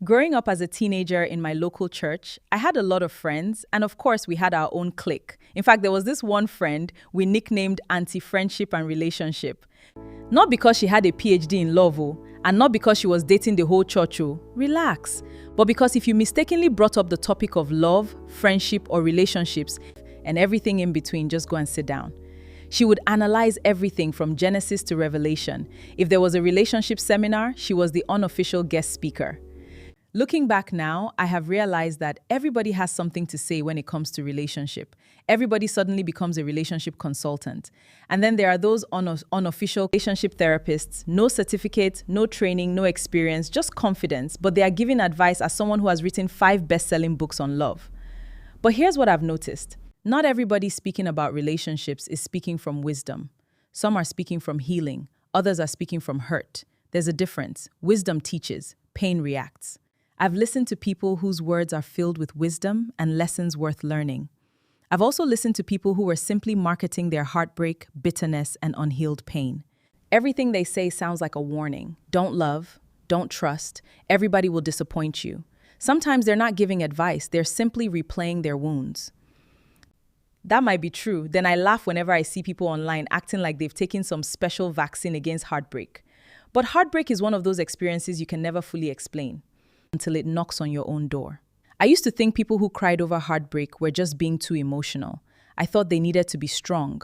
Growing up as a teenager in my local church, I had a lot of friends, and of course, we had our own clique. In fact, there was this one friend we nicknamed Anti-Friendship and Relationship. Not because she had a PhD in love, and not because she was dating the whole church, relax. But because if you mistakenly brought up the topic of love, friendship, or relationships, and everything in between, just go and sit down. She would analyze everything from Genesis to Revelation. If there was a relationship seminar, she was the unofficial guest speaker. Looking back now, I have realized that everybody has something to say when it comes to relationship. Everybody suddenly becomes a relationship consultant. And then there are those unofficial relationship therapists, no certificate, no training, no experience, just confidence, but they are giving advice as someone who has written 5 best-selling books on love. But here's what I've noticed. Not everybody speaking about relationships is speaking from wisdom. Some are speaking from healing, others are speaking from hurt. There's a difference. Wisdom teaches, pain reacts. I've listened to people whose words are filled with wisdom and lessons worth learning. I've also listened to people who were simply marketing their heartbreak, bitterness, and unhealed pain. Everything they say sounds like a warning. Don't love, don't trust, everybody will disappoint you. Sometimes they're not giving advice, they're simply replaying their wounds. That might be true. Then I laugh whenever I see people online acting like they've taken some special vaccine against heartbreak. But heartbreak is one of those experiences you can never fully explain until it knocks on your own door. I used to think people who cried over heartbreak were just being too emotional. I thought they needed to be strong.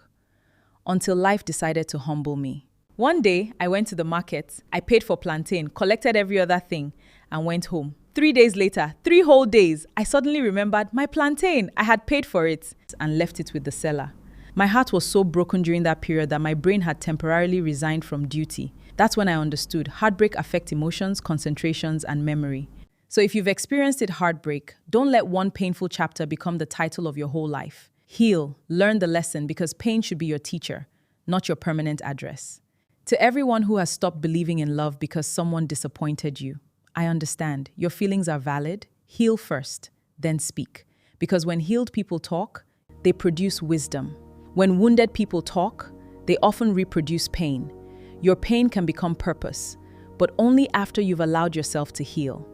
Until life decided to humble me. One day, I went to the market, I paid for plantain, collected every other thing, and went home. 3 days later, 3 whole days, I suddenly remembered my plantain. I had paid for it and left it with the seller. My heart was so broken during that period that my brain had temporarily resigned from duty. That's when I understood heartbreak affects emotions, concentrations, and memory. So if you've experienced it heartbreak, don't let one painful chapter become the title of your whole life. Heal, learn the lesson because pain should be your teacher, not your permanent address. To everyone who has stopped believing in love because someone disappointed you, I understand. Your feelings are valid. Heal first, then speak. Because when healed people talk, they produce wisdom. When wounded people talk, they often reproduce pain. Your pain can become purpose, but only after you've allowed yourself to heal.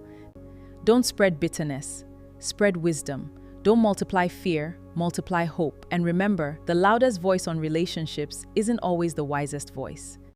Don't spread bitterness, spread wisdom. Don't multiply fear, multiply hope. And remember, the loudest voice on relationships isn't always the wisest voice.